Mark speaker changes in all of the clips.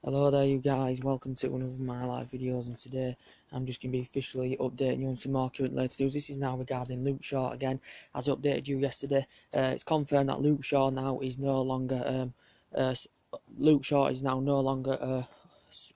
Speaker 1: Hello there you guys, welcome to one of my live videos, and today I'm just going to be officially updating you on some more current latest news. This is now regarding Luke Shaw again. As I updated you yesterday, it's confirmed that Luke Shaw now is no longer Luke Shaw is now no longer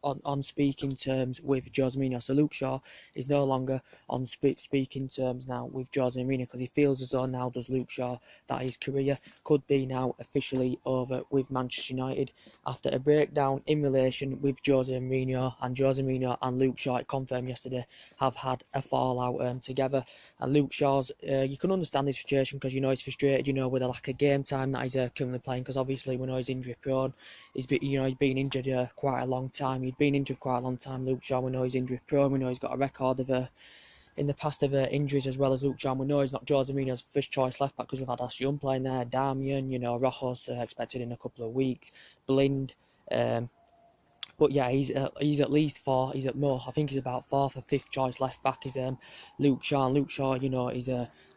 Speaker 1: on speaking terms with Jose Mourinho. So Luke Shaw is no longer on speaking terms now with Jose Mourinho, because he feels as though now does Luke Shaw that his career could be now officially over with Manchester United after a breakdown in relation with Jose Mourinho. And Jose Mourinho and Luke Shaw, it confirmed yesterday, have had a fallout together. And Luke Shaw's, you can understand this situation because he's frustrated, with the lack of game time that he's currently playing, because obviously we know he's injury prone. He's been injured quite a long time. He'd been injured quite a long time, Luke Shaw. We know he's injury prone. We know he's got a record of in the past of injuries as well as Luke Shaw. We know he's not Jose Mourinho's first choice left back, because we've had Ash Young playing there, Damian, Rojos expected in a couple of weeks, Blind. But yeah, he's at least four. He's at more. I think he's about fourth or fifth choice left back. Is Luke Shaw. And Luke Shaw, he's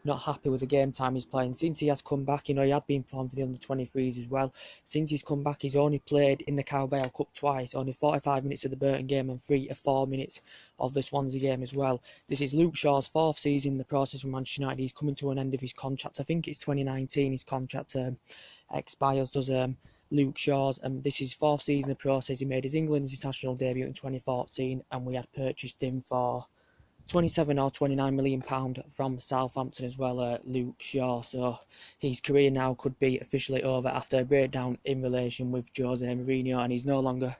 Speaker 1: not happy with the game time he's playing since he has come back. He had been formed for the under-23s as well. Since he's come back, he's only played in the Carabao Cup twice. Only 45 minutes of the Burton game and 3 to 4 minutes of the Swansea game as well. This is Luke Shaw's fourth season in the process with Manchester United. He's coming to an end of his contract. I think it's 2019. His contract expires. Does Luke Shaw's, and this is his fourth season in the process. He made his England international debut in 2014, and we had purchased him for £27 or £29 million from Southampton as well, Luke Shaw. So his career now could be officially over after a breakdown in relation with Jose Mourinho, and he's no longer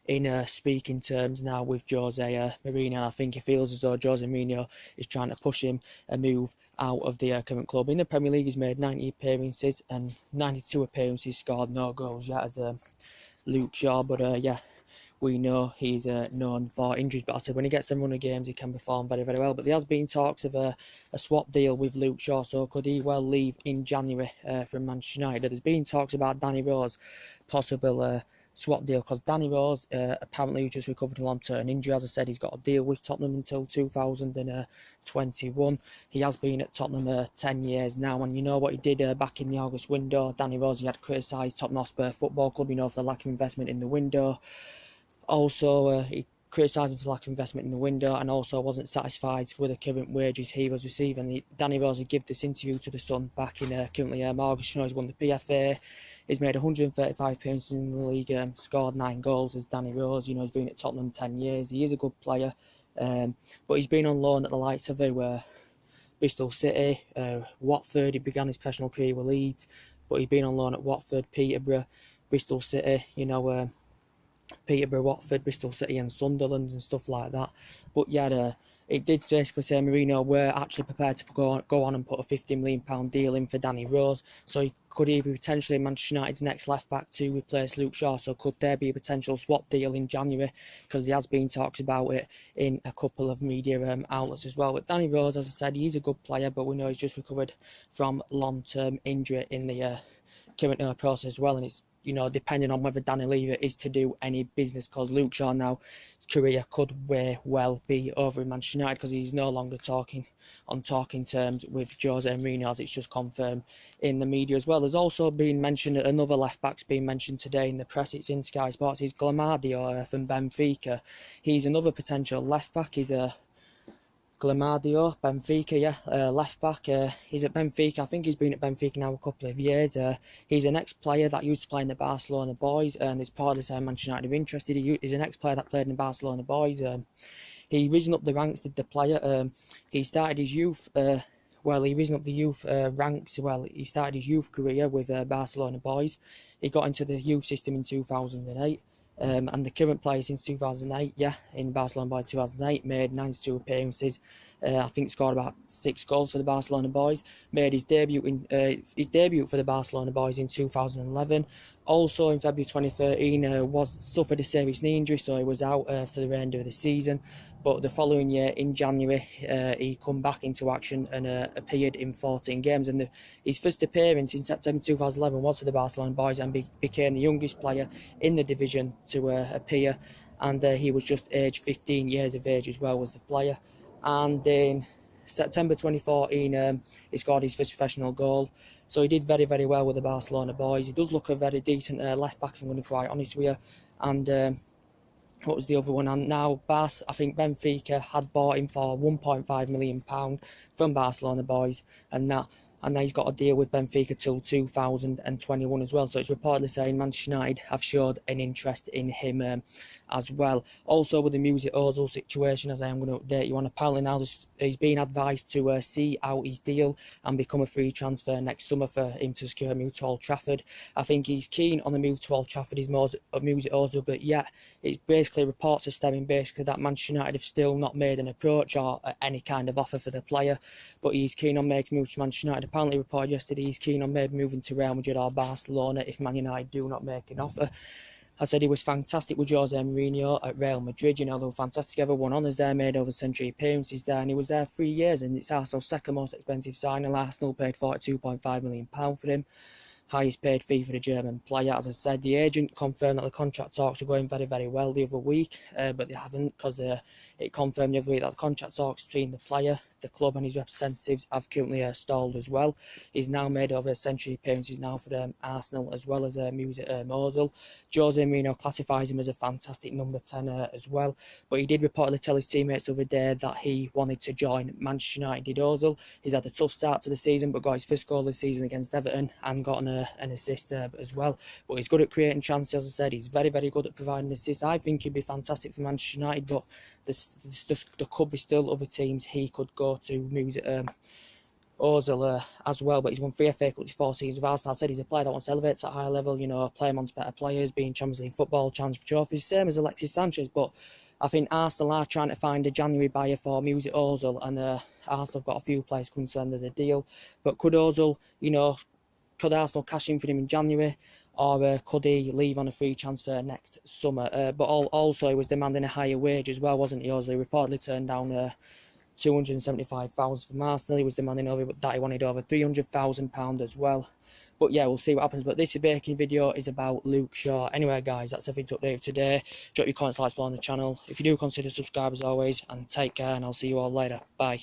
Speaker 1: in speaking terms now with Jose Mourinho. I think he feels as though Jose Mourinho is trying to push him a move out of the current club. In the Premier League, he's made 90 appearances and 92 appearances, scored no goals yet as Luke Shaw. But yeah, we know he's known for injuries. But I said when he gets some run of games, he can perform very, very well. But there has been talks of a swap deal with Luke Shaw, so could he well leave in January from Manchester United? There's been talks about Danny Rose, possible swap deal, because Danny Rose apparently just recovered a long-term injury. As I said, he's got a deal with Tottenham until 2021. He has been at Tottenham 10 years now, and you know what he did back in the August window. Danny Rose, he had criticised Tottenham Hotspur Football Club, for the lack of investment in the window. Also, he criticised him for lack of investment in the window, and also wasn't satisfied with the current wages he was receiving. Danny Rose gave this interview to The Sun back in currently August. He's won the PFA. He's made 135 appearances in the league, scored 9 goals as Danny Rose. He's been at Tottenham 10 years. He is a good player, but he's been on loan at the likes of Bristol City, Watford. He began his professional career with Leeds, but he's been on loan at Watford, Peterborough, Bristol City, Peterborough, Watford, Bristol City and Sunderland and stuff like that. But yeah, it did basically say Mourinho were actually prepared to go on and put a £50 million deal in for Danny Rose. So he could either potentially Manchester United's next left back to replace Luke Shaw. So could there be a potential swap deal in January? Because there has been talks about it in a couple of media outlets as well. But Danny Rose, as I said, he's a good player, but we know he's just recovered from long-term injury in the current process as well, and it's depending on whether Danny Lever is to do any business, because Luke Shaw now, his career could very well be over in Manchester United, because he's no longer talking terms with Jose Mourinho, as it's just confirmed in the media as well. There's also been mentioned, another left back's been mentioned today in the press. It's in Sky Sports. He's Glamardio from Benfica. He's another potential left back. He's Glamardio, Benfica, left back. He's at Benfica. I think he's been at Benfica now a couple of years. He's an ex-player that used to play in the Barcelona boys, and is part of the Manchester United are interested. He's an ex-player that played in the Barcelona boys. He risen up the ranks, did the player. He started his youth. He risen up the youth ranks. He started his youth career with Barcelona boys. He got into the youth system in 2008. And the current player since 2008, in Barcelona by 2008, made 92 appearances. I think scored about 6 goals for the Barcelona boys. Made his debut for the Barcelona boys in 2011. Also in February 2013, suffered a serious knee injury, so he was out for the remainder of the season. But the following year, in January, he come back into action and appeared in 14 games. And his first appearance in September 2011 was for the Barcelona boys, and became the youngest player in the division to appear. And he was just aged 15 years of age as well as the player. And in September 2014, he scored his first professional goal. So he did very, very well with the Barcelona boys. He does look a very decent left back, if I'm going to be quite honest with you. And what was the other one? And now I think Benfica had bought him for £1.5 million from Barcelona boys, and now he's got a deal with Benfica till 2021 as well. So it's reportedly saying Manchester United have showed an interest in him as well. Also with the Mesut Ozil situation, as I am going to update you on, apparently now he's been advised to see out his deal and become a free transfer next summer for him to secure a move to Old Trafford. I think he's keen on the move to Old Trafford, he's Mesut Ozil, but yeah, it's basically reports are stemming basically that Manchester United have still not made an approach or any kind of offer for the player, but he's keen on making moves to Manchester United. Apparently reported yesterday he's keen on maybe moving to Real Madrid or Barcelona if Man United do not make an offer. I said he was fantastic with Jose Mourinho at Real Madrid. You know, they were fantastic. Everyone honours there, made over century appearances there, and he was there 3 years, and it's Arsenal's second most expensive signing. Arsenal paid £42.5 million for him. Highest paid fee for the German player. As I said, the agent confirmed that the contract talks were going very, very well the other week, but they haven't, because it confirmed the other week that the contract talks between the player, the club and his representatives have currently stalled as well. He's now made over a century appearances now for Arsenal, as well as Mesut Ozil. Jose Mourinho classifies him as a fantastic number 10 as well, but he did reportedly tell his teammates the other day that he wanted to join Manchester United. Did Ozil? He's had a tough start to the season, but got his first goal this season against Everton and got an assist as well. But he's good at creating chances, as I said. He's very, very good at providing assists. I think he'd be fantastic for Manchester United, but there could be still other teams he could go to. Mesut Ozil as well, but he's won 3 FA Cups 4 seasons with Arsenal. I said he's a player that wants to elevate to a higher level, you know, play amongst better players, being Champions League football, challenge for trophies, same as Alexis Sanchez. But I think Arsenal are trying to find a January buyer for Mesut Ozil, and Arsenal have got a few players concerned with the deal. But could Ozil, you know, could Arsenal cash in for him in January, or could he leave on a free transfer next summer? But also he was demanding a higher wage as well, wasn't he? Ozil reportedly turned down £275,000 from Arsenal. He was demanding over that. He wanted over £300,000 as well. But yeah, we'll see what happens. But this baking video is about Luke Shaw. Anyway, guys, that's everything to update today. Drop your comments, likes below on the channel. If you do, consider subscribe as always, and take care, and I'll see you all later. Bye.